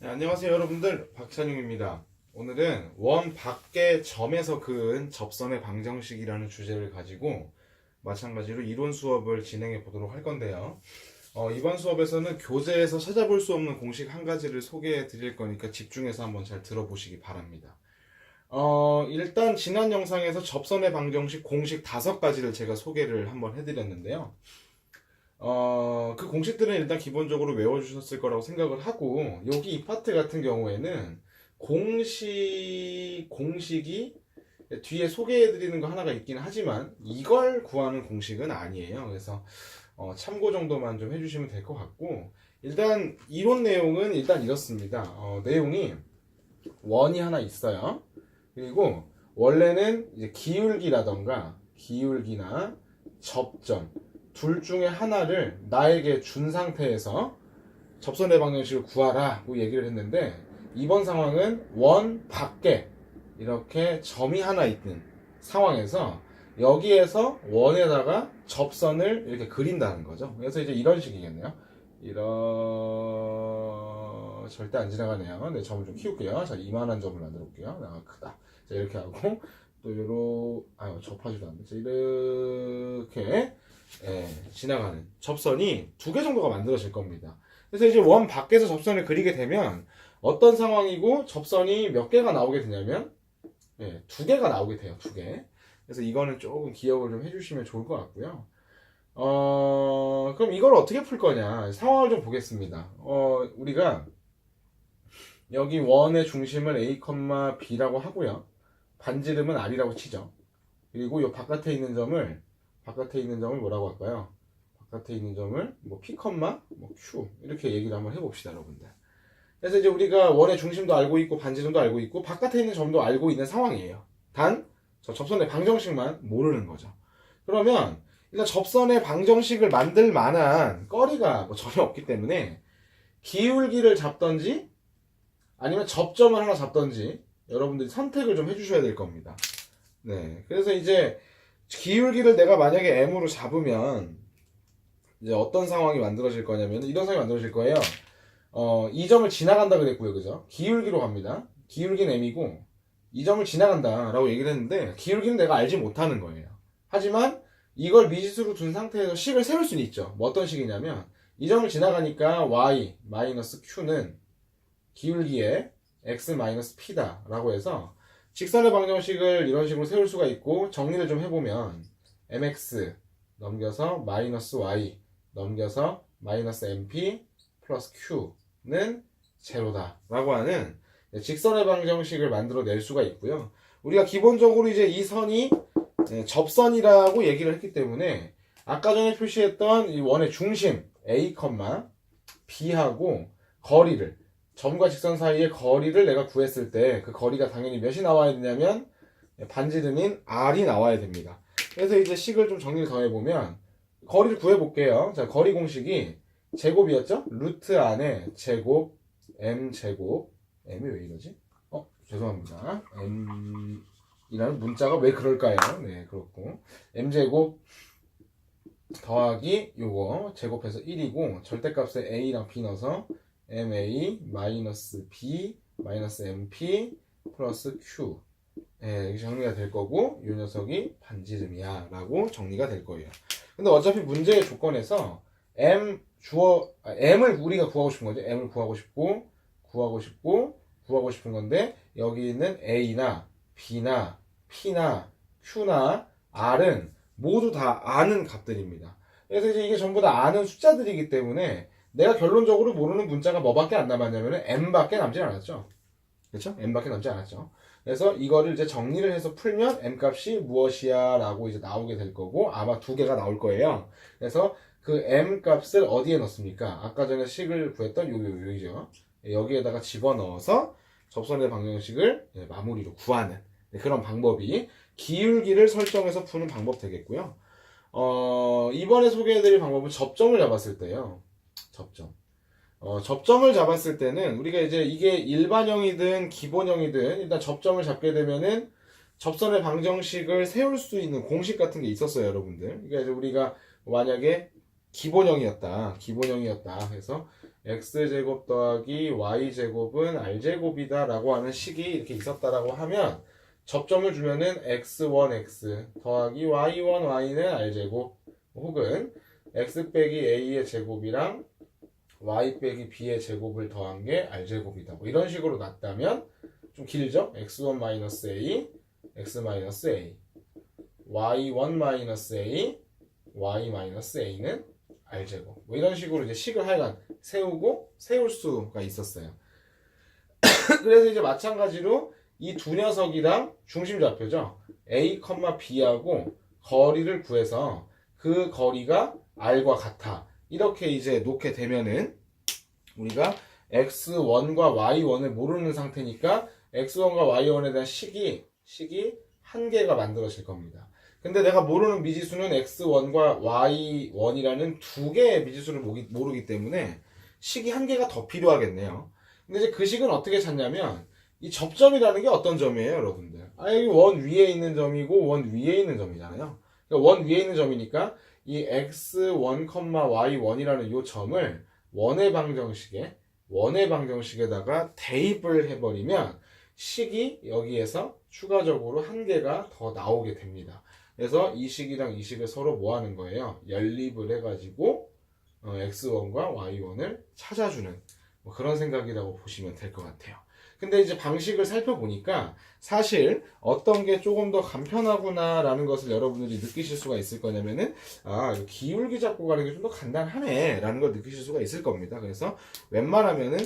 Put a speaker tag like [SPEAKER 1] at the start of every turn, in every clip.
[SPEAKER 1] 네, 안녕하세요 여러분들, 박찬용입니다. 오늘은 원 밖의 점에서 그은 접선의 방정식이라는 주제를 가지고 마찬가지로 이론 수업을 진행해 보도록 할 건데요. 이번 수업에서는 교재에서 찾아볼 수 없는 공식 한 가지를 소개해 드릴 거니까 집중해서 한번 잘 들어보시기 바랍니다. 일단 지난 영상에서 접선의 방정식 공식 5가지를 제가 소개를 한번 해드렸는데요. 그 공식들은 일단 기본적으로 외워주셨을 거라고 생각을 하고, 여기 이 파트 같은 경우에는 공식이 뒤에 소개해드리는 거 하나가 있긴 하지만 이걸 구하는 공식은 아니에요. 그래서 참고 정도만 좀 해주시면 될 것 같고, 일단 이론 내용은 일단 이렇습니다. 내용이 원이 하나 있어요. 그리고 원래는 이제 기울기나 접점 둘 중에 하나를 나에게 준 상태에서 접선의 방정식을 구하라고 얘기를 했는데, 이번 상황은 원 밖에 이렇게 점이 하나 있는 상황에서 여기에서 원에다가 접선을 이렇게 그린다는 거죠. 그래서 이제 이런 식이겠네요. 절대 안 지나가네요. 네, 점을 좀 키울게요. 자, 이만한 점을 만들어 볼게요. 크다. 자, 이렇게 하고 또 접하지도 않네. 자, 이렇게 지나가는 접선이 2개 정도가 만들어질 겁니다. 그래서 이제 원 밖에서 접선을 그리게 되면 어떤 상황이고 접선이 몇 개가 나오게 되냐면 2개가 나오게 돼요. 2개. 그래서 이거는 조금 기억을 좀 해주시면 좋을 것 같고요. 그럼 이걸 어떻게 풀 거냐, 상황을 좀 보겠습니다. 우리가 여기 원의 중심을 A, B라고 하고요. 반지름은 R이라고 치죠. 그리고 이 바깥에 있는 점을 뭐라고 할까요? 바깥에 있는 점을 P, Q 이렇게 얘기를 한번 해봅시다, 여러분들. 그래서 이제 우리가 원의 중심도 알고 있고 반지름도 알고 있고 바깥에 있는 점도 알고 있는 상황이에요. 단 저 접선의 방정식만 모르는 거죠. 그러면 일단 접선의 방정식을 만들 만한 거리가 전혀 없기 때문에 기울기를 잡던지 아니면 접점을 하나 잡던지 여러분들이 선택을 좀 해주셔야 될 겁니다. 네, 그래서 이제 기울기를 내가 만약에 M으로 잡으면 이제 어떤 상황이 만들어질 거냐면 이런 상황이 만들어질 거예요. 이 점을 지나간다 그랬고요, 그죠? 기울기로 갑니다. 기울기는 M이고 이 점을 지나간다 라고 얘기를 했는데, 기울기는 내가 알지 못하는 거예요. 하지만 이걸 미지수로 둔 상태에서 식을 세울 수는 있죠. 어떤 식이냐면 이 점을 지나가니까 y 마이너스 q는 기울기에 x 마이너스 p다 라고 해서 직선의 방정식을 이런 식으로 세울 수가 있고, 정리를 좀 해보면 mx 넘겨서 마이너스 y 넘겨서 마이너스 mp 플러스 q는 제로다 라고 하는 직선의 방정식을 만들어낼 수가 있고요. 우리가 기본적으로 이제 이 선이 접선이라고 얘기를 했기 때문에 아까 전에 표시했던 이 원의 중심 A, B하고 거리를, 점과 직선 사이의 거리를 내가 구했을 때 그 거리가 당연히 몇이 나와야 되냐면 반지름인 R이 나와야 됩니다. 그래서 이제 식을 좀 정리를 더 해보면 거리를 구해볼게요. 자, 거리 공식이 제곱이었죠? 루트 안에 제곱 M제곱, M이 왜 이러지? 죄송합니다. M이라는 문자가 왜 그럴까요? 네, 그렇고 M제곱 더하기 요거 제곱해서 1이고, 절대값에 A랑 B 넣어서 MA 마이너스 B 마이너스 MP 플러스 Q, 이렇게 정리가 될 거고, 이 녀석이 반지름이야 라고 정리가 될 거예요. 근데 어차피 문제의 조건에서 M을 우리가 구하고 싶은 거죠. M을 구하고 싶은 건데, 여기 있는 A나 B나 P나 Q나 R은 모두 다 아는 값들입니다. 그래서 이제 이게 전부 다 아는 숫자들이기 때문에 내가 결론적으로 모르는 문자가 뭐밖에 안 남았냐면 M밖에 남지 않았죠. 그렇죠? M밖에 남지 않았죠. 그래서 이거를 이제 정리를 해서 풀면 M 값이 무엇이야 라고 이제 나오게 될 거고, 아마 2개가 나올 거예요. 그래서 그 M 값을 어디에 넣습니까? 아까 전에 식을 구했던 여기죠. 여기에다가 집어넣어서 접선의 방정식을 마무리로 구하는 그런 방법이 기울기를 설정해서 푸는 방법 되겠고요. 이번에 소개해드릴 방법은 접점을 잡았을 때요. 접점을 잡았을 때는 우리가 이제 이게 일반형이든 기본형이든 일단 접점을 잡게 되면은 접선의 방정식을 세울 수 있는 공식 같은 게 있었어요, 여러분들. 그러니까 이제 우리가 만약에 기본형이었다 해서 x제곱 더하기 y제곱은 r제곱이다 라고 하는 식이 이렇게 있었다라고 하면 접점을 주면은 x1x 더하기 y1y는 r제곱 혹은 x 빼기 a의 제곱이랑 y 빼기 b의 제곱을 더한 게 r제곱이다. 뭐 이런 식으로 났다면 좀 길죠? x1-a, x-a, y1-a, y-a는 r제곱. 뭐 이런 식으로 이제 식을 하여간 세울 수가 있었어요. 그래서 이제 마찬가지로 이 두 녀석이랑 중심좌표죠. a, b하고 거리를 구해서 그 거리가 r과 같아. 이렇게 이제 놓게 되면은 우리가 x1과 y1을 모르는 상태니까 x1과 y1에 대한 식이 한 개가 만들어질 겁니다. 근데 내가 모르는 미지수는 x1과 y1이라는 두 개의 미지수를 모르기 때문에 식이 한 개가 더 필요하겠네요. 근데 이제 그 식은 어떻게 찾냐면 이 접점이라는 게 어떤 점이에요, 여러분들? 여기 원 위에 있는 점이고 원 위에 있는 점이잖아요. 그러니까 원 위에 있는 점이니까 이 x1, y1이라는 이 점을 원의 방정식에다가 대입을 해버리면 식이 여기에서 추가적으로 한 개가 더 나오게 됩니다. 그래서 이 식이랑 이 식을 서로 뭐 하는 거예요? 연립을 해가지고 x1과 y1을 찾아주는 뭐 그런 생각이라고 보시면 될 것 같아요. 근데 이제 방식을 살펴보니까 사실 어떤 게 조금 더 간편하구나 라는 것을 여러분들이 느끼실 수가 있을 거냐면은 기울기 잡고 가는 게 좀 더 간단하네 라는 걸 느끼실 수가 있을 겁니다. 그래서 웬만하면은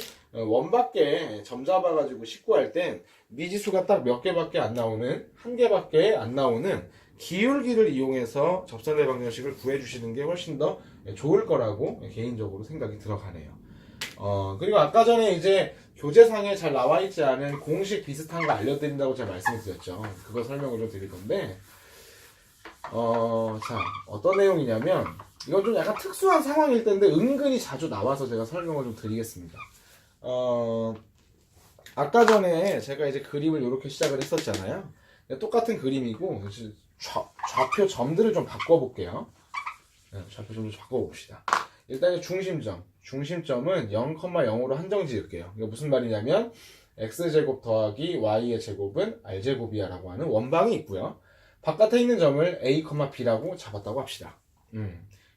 [SPEAKER 1] 원 밖에 점 잡아가지고 식구할 땐 미지수가 딱 몇 개밖에 안 나오는 한 개밖에 안 나오는 기울기를 이용해서 접선의 방정식을 구해주시는 게 훨씬 더 좋을 거라고 개인적으로 생각이 들어가네요. 그리고 아까 전에 이제 교재상에 잘 나와있지 않은 공식 비슷한 거 알려드린다고 제가 말씀을 드렸죠. 그거 설명을 좀 드릴 건데, 자, 어떤 내용이냐면, 이건 좀 약간 특수한 상황일 텐데, 은근히 자주 나와서 제가 설명을 좀 드리겠습니다. 아까 전에 제가 이제 그림을 이렇게 시작을 했었잖아요. 똑같은 그림이고, 좌표 점들을 좀 바꿔볼게요. 좌표 점을 좀 바꿔봅시다. 일단 중심점은 0,0으로 한정 지을게요. 이게 무슨 말이냐면 x제곱 더하기 y의 제곱은 r제곱이야 라고 하는 원방이 있고요. 바깥에 있는 점을 a, b라고 잡았다고 합시다.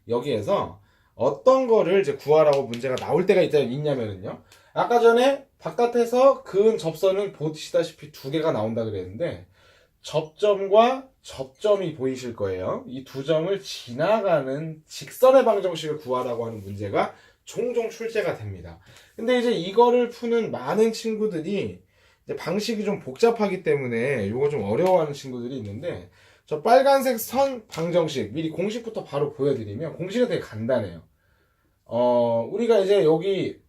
[SPEAKER 1] 여기에서 어떤 거를 이제 구하라고 문제가 나올 때가 있냐면요. 아까 전에 바깥에서 그은 접선은 보시다시피 두 개가 나온다 그랬는데 접점과 접점이 보이실 거예요. 이 두 점을 지나가는 직선의 방정식을 구하라고 하는 문제가 종종 출제가 됩니다. 근데 이제 이거를 푸는 많은 친구들이 이제 방식이 좀 복잡하기 때문에 이거 좀 어려워하는 친구들이 있는데 저 빨간색 선 방정식 미리 공식부터 바로 보여드리면 공식은 되게 간단해요. 우리가 이제 여기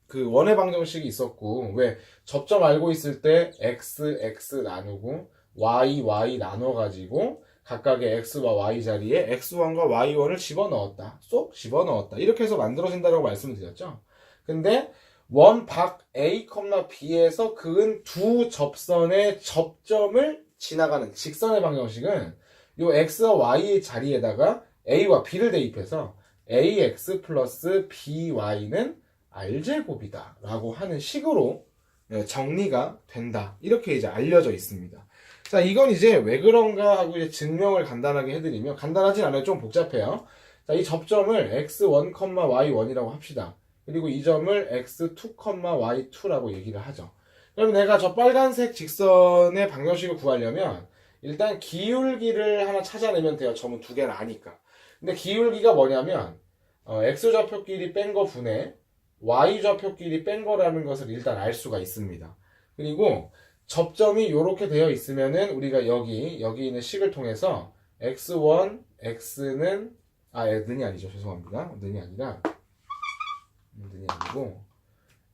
[SPEAKER 1] 그 원의 방정식이 있었고 왜 접점 알고 있을 때 x 나누고 y 나눠가지고 각각의 x와 y 자리에 x1과 y1을 집어넣었다. 쏙 집어넣었다. 이렇게 해서 만들어진다고 말씀을 드렸죠. 근데 원박 a, b에서 그은 두 접선의 접점을 지나가는 직선의 방정식은 요 x와 y 자리에다가 a와 b를 대입해서 ax 플러스 by는 r제곱이다 라고 하는 식으로 정리가 된다. 이렇게 이제 알려져 있습니다. 자, 이건 이제 왜 그런가 하고 이제 증명을 간단하게 해드리면, 간단하진 않아요. 좀 복잡해요. 자, 이 접점을 x1, y1이라고 합시다. 그리고 이 점을 x2, y2라고 얘기를 하죠. 그럼 내가 저 빨간색 직선의 방정식을 구하려면 일단 기울기를 하나 찾아내면 돼요. 점은 두 개를 아니까. 근데 기울기가 뭐냐면 x좌표끼리 뺀 거 분의 y좌표끼리 뺀 거라는 것을 일단 알 수가 있습니다. 그리고 접점이 이렇게 되어 있으면은 우리가 여기 있는 식을 통해서 x1, x는 는이 아니죠. 죄송합니다. 는이 아니고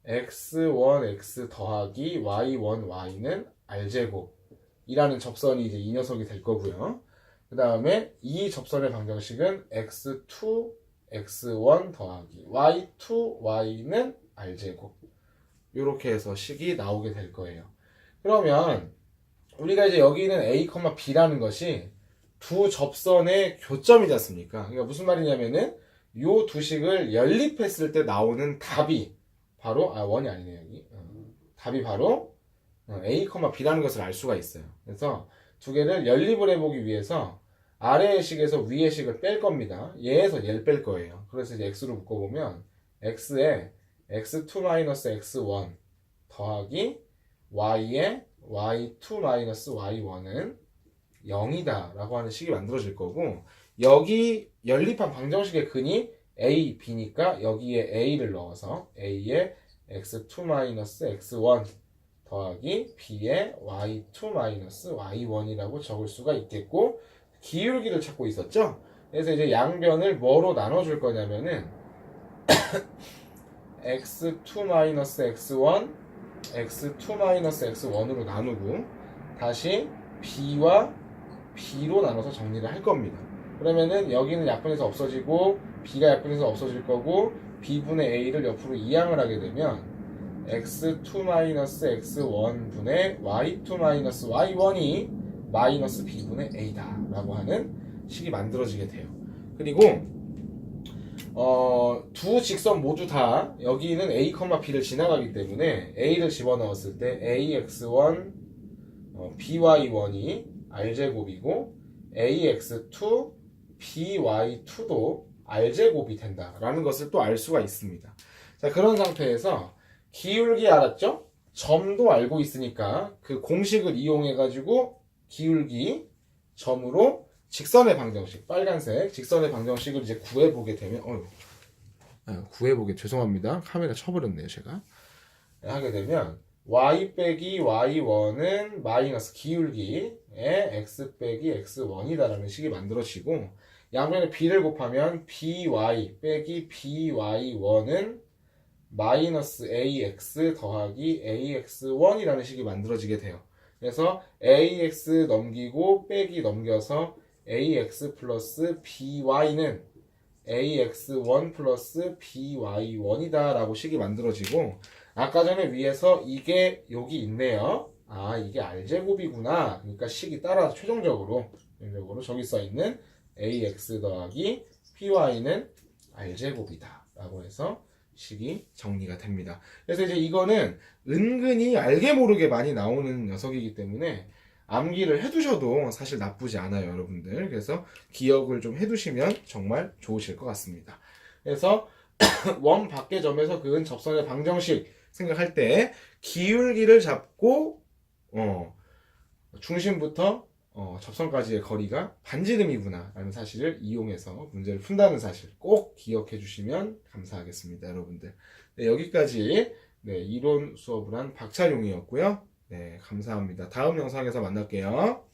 [SPEAKER 1] x1, x 더하기 y1, y는 r제곱이라는 접선이 이제 이 녀석이 될 거고요. 그 다음에 이 접선의 방정식은 x2, x1 더하기 y2, y는 r제곱 이렇게 해서 식이 나오게 될 거예요. 그러면 우리가 이제 여기 있는 a, b라는 것이 두 접선의 교점이지 않습니까? 그러니까 무슨 말이냐면은 요 두 식을 연립했을 때 나오는 답이 바로 원이 아니네요 여기. 답이 바로 A, B라는 것을 알 수가 있어요. 그래서 두 개를 연립을 해보기 위해서 아래의 식에서 위의 식을 뺄 겁니다. 얘에서 얘를 뺄 거예요. 그래서 이제 x로 묶어보면 x에 x2-x1 더하기 y에 y2-y1은 0이다 라고 하는 식이 만들어질 거고, 여기 연립한 방정식의 근이 a, b니까 여기에 a를 넣어서 a에 x2-x1 더하기 b에 y2-y1이라고 적을 수가 있겠고, 기울기를 찾고 있었죠. 그래서 이제 양변을 뭐로 나눠줄 거냐면은 x2-x1 x2-x1으로 나누고 다시 b와 b로 나눠서 정리를 할 겁니다. 그러면은 여기는 약분해서 없어지고 b가 약분해서 없어질 거고, b분의 a를 옆으로 이항을 하게 되면 x2-x1 분의 y2-y1이 마이너스 b분의 a다 라고 하는 식이 만들어지게 돼요. 그리고 두 직선 모두 다 여기는 a, b를 지나가기 때문에 a를 집어넣었을 때 ax1 by1이 r제곱이고 ax2 by2도 r제곱이 된다라는 것을 또 알 수가 있습니다. 자, 그런 상태에서 기울기 알았죠? 점도 알고 있으니까 그 공식을 이용해 가지고 기울기 점으로 직선의 방정식, 빨간색 직선의 방정식을 이제 구해보게 되면, 죄송합니다. 카메라 쳐버렸네요, 제가. 하게 되면, y 빼기 y1은 마이너스 기울기에 x 빼기 x1이다라는 식이 만들어지고, 양면에 b를 곱하면 by 빼기 by1은 마이너스 ax 더하기 ax1이라는 식이 만들어지게 돼요. 그래서 ax 넘기고 빼기 넘겨서 ax 플러스 by는 ax1 플러스 by1이다 라고 식이 만들어지고, 아까 전에 위에서 이게 여기 있네요. 이게 r제곱이구나. 그러니까 식이 따라서 최종적으로 저기 써있는 ax 더하기 by는 r제곱이다 라고 해서 식이 정리가 됩니다. 그래서 이제 이거는 은근히 알게 모르게 많이 나오는 녀석이기 때문에 암기를 해두셔도 사실 나쁘지 않아요, 여러분들. 그래서 기억을 좀 해두시면 정말 좋으실 것 같습니다. 그래서 원 밖의 점에서 그은 접선의 방정식 생각할 때 기울기를 잡고 중심부터 접선까지의 거리가 반지름이구나 라는 사실을 이용해서 문제를 푼다는 사실 꼭 기억해 주시면 감사하겠습니다, 여러분들. 네, 여기까지 이론 수업을 한 박찬용이었고요. 네, 감사합니다. 다음 영상에서 만날게요.